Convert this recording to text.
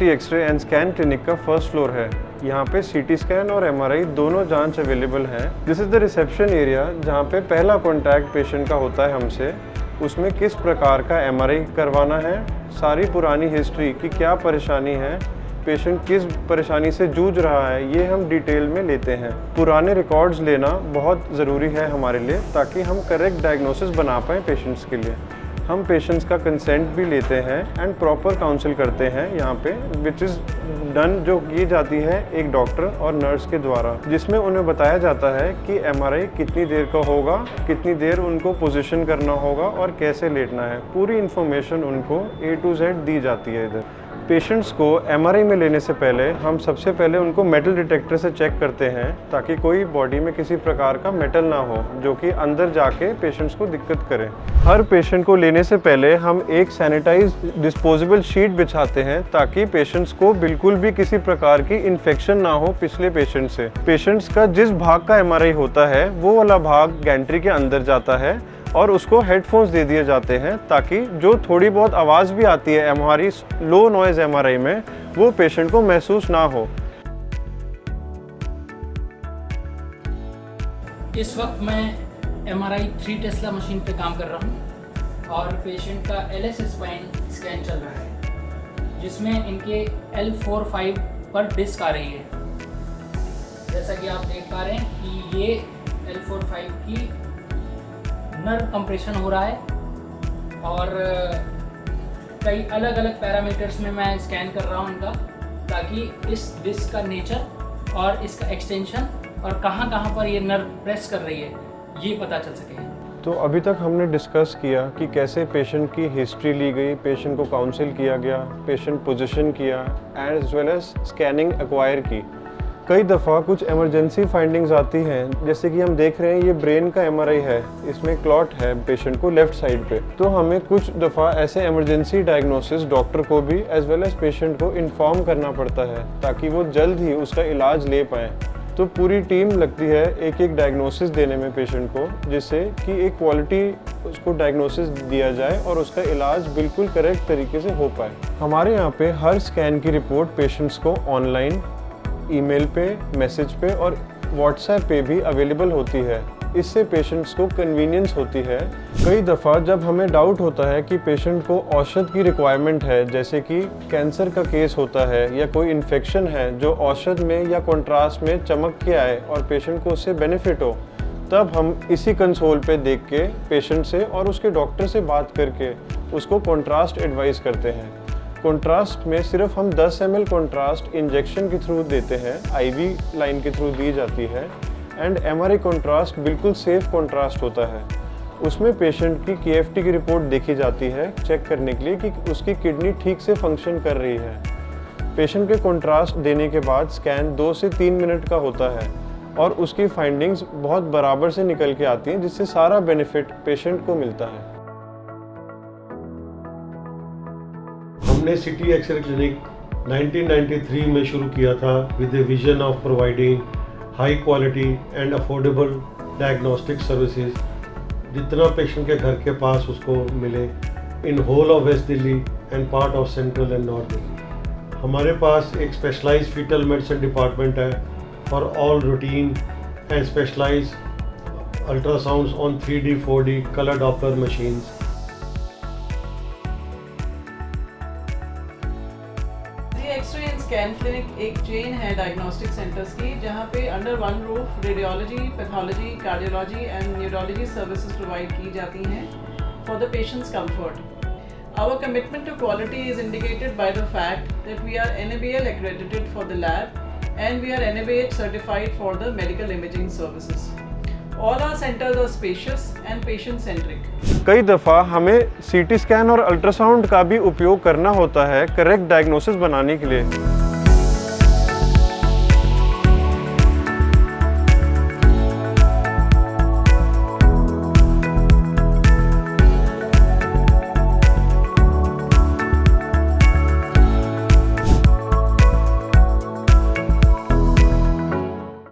City X ray and scan clinic का first floor है। यहाँ पे सीटी स्कैन और एमआरआई दोनों जांच अवेलेबल हैं। This is the reception area जहाँ पे पहला कॉन्टैक्ट पेशेंट का होता है हमसे। उसमें किस प्रकार का एमआरआई करवाना है, सारी पुरानी हिस्ट्री की क्या परेशानी है, पेशेंट किस परेशानी से जूझ रहा है, ये हम डिटेल में लेते हैं। पुराने रिकॉर्ड्स लेना बहुत ज़रूरी है हमारे लिए ताकि हम करेक्ट डायग्नोसिस बना पाएँ पेशेंट्स के लिए। हम पेशेंट्स का कंसेंट भी लेते हैं एंड प्रॉपर काउंसिल करते हैं यहाँ पे, विच इज़ डन जो की जाती है एक डॉक्टर और नर्स के द्वारा, जिसमें उन्हें बताया जाता है कि एमआरआई कितनी देर का होगा, कितनी देर उनको पोजीशन करना होगा और कैसे लेटना है। पूरी इन्फॉर्मेशन उनको A to Z दी जाती है। इधर पेशेंट्स को एमआरआई में लेने से पहले हम सबसे पहले उनको मेटल डिटेक्टर से चेक करते हैं ताकि कोई बॉडी में किसी प्रकार का मेटल ना हो जो कि अंदर जाके पेशेंट्स को दिक्कत करे। हर पेशेंट को लेने से पहले हम एक सैनिटाइज डिस्पोजेबल शीट बिछाते हैं ताकि पेशेंट्स को बिल्कुल भी किसी प्रकार की इन्फेक्शन ना हो पिछले पेशेंट से। पेशेंट्स का जिस भाग का एमआरआई होता है वो वाला भाग गैंट्री के अंदर जाता है और उसको हेडफोन्स दे दिए जाते हैं ताकि जो थोड़ी बहुत आवाज़ भी आती है हमारी लो नॉइज़ एमआरआई में वो पेशेंट को महसूस ना हो। इस वक्त मैं एमआरआई 3 टेस्ला मशीन पे काम कर रहा हूँ और पेशेंट का LS स्पाइन स्कैन चल रहा है जिसमें इनके L4-5 पर डिस्क आ रही है। जैसा कि आप देख पा रहे हैं कि ये L4-5 की नर्व कंप्रेशन हो रहा है और कई अलग अलग पैरामीटर्स में मैं स्कैन कर रहा हूँ इनका, ताकि इस डिस्क का नेचर और इसका एक्सटेंशन और कहाँ कहाँ पर ये नर्व प्रेस कर रही है ये पता चल सके। तो अभी तक हमने डिस्कस किया कि कैसे पेशेंट की हिस्ट्री ली गई, पेशेंट को काउंसिल किया गया, पेशेंट पोजीशन किया as well as scanning acquire की। कई दफ़ा कुछ इमरजेंसी फाइंडिंग्स आती हैं, जैसे कि हम देख रहे हैं ये ब्रेन का एमआरआई है, इसमें क्लॉट है पेशेंट को लेफ़्ट साइड पे। तो हमें कुछ दफ़ा ऐसे इमरजेंसी डायग्नोसिस डॉक्टर को भी एज वेल एज पेशेंट को इन्फॉर्म करना पड़ता है ताकि वो जल्द ही उसका इलाज ले पाएँ। तो पूरी टीम लगती है एक एक डायग्नोसिस देने में पेशेंट को, जिससे कि एक क्वालिटी उसको डायग्नोसिस दिया जाए और उसका इलाज बिल्कुल करेक्ट तरीके से हो पाए। हमारे यहाँ पे हर स्कैन की रिपोर्ट पेशेंट्स को ऑनलाइन, ईमेल पे, मैसेज पे और व्हाट्सएप पे भी अवेलेबल होती है। इससे पेशेंट्स को कन्वीनियंस होती है। कई दफ़ा जब हमें डाउट होता है कि पेशेंट को औषध की रिक्वायरमेंट है, जैसे कि कैंसर का केस होता है या कोई इन्फेक्शन है जो औषध में या कॉन्ट्रास्ट में चमक के आए और पेशेंट को उससे बेनिफिट हो, तब हम इसी कंसोल पे देख के पेशेंट से और उसके डॉक्टर से बात करके उसको कॉन्ट्रास्ट एडवाइस करते हैं। कॉन्ट्रास्ट में सिर्फ हम 10 ml कॉन्ट्रास्ट इंजेक्शन के थ्रू देते हैं, IV लाइन के थ्रू दी जाती है एंड एमआरआई कॉन्ट्रास्ट बिल्कुल सेफ कॉन्ट्रास्ट होता है। उसमें पेशेंट की KFT की रिपोर्ट देखी जाती है चेक करने के लिए कि उसकी किडनी ठीक से फंक्शन कर रही है। पेशेंट के कॉन्ट्रास्ट देने के बाद स्कैन 2 से 3 मिनट का होता है और उसकी फाइंडिंग्स बहुत बराबर से निकल के आती हैं, जिससे सारा बेनिफिट पेशेंट को मिलता है। हमने सिटी एक्सरे क्लिनिक 1993 में शुरू किया था with a vision of providing high quality and affordable diagnostic services, जितना पेशेंट के घर के पास उसको मिले in whole of west Delhi and part of central and north Delhi. हमारे पास एक स्पेशलाइज्ड फीटल मेडिसिन डिपार्टमेंट है for all routine and specialised ultrasounds on 3D 4D colour doppler machines. X ray and scan clinic एक चेन है diagnostic centres की, जहां पे under one roof radiology, pathology, cardiology and neurology services provide की जाती हैं for the patients comfort. Our commitment to quality is indicated by the fact that we are NABL accredited for the lab and we are NABH certified for the medical imaging services. All our centers are spacious and patient centric. कई दफ़ा हमें CT scan और ultrasound का भी उपयोग करना होता है करेक्ट डायग्नोसिस बनाने के लिए।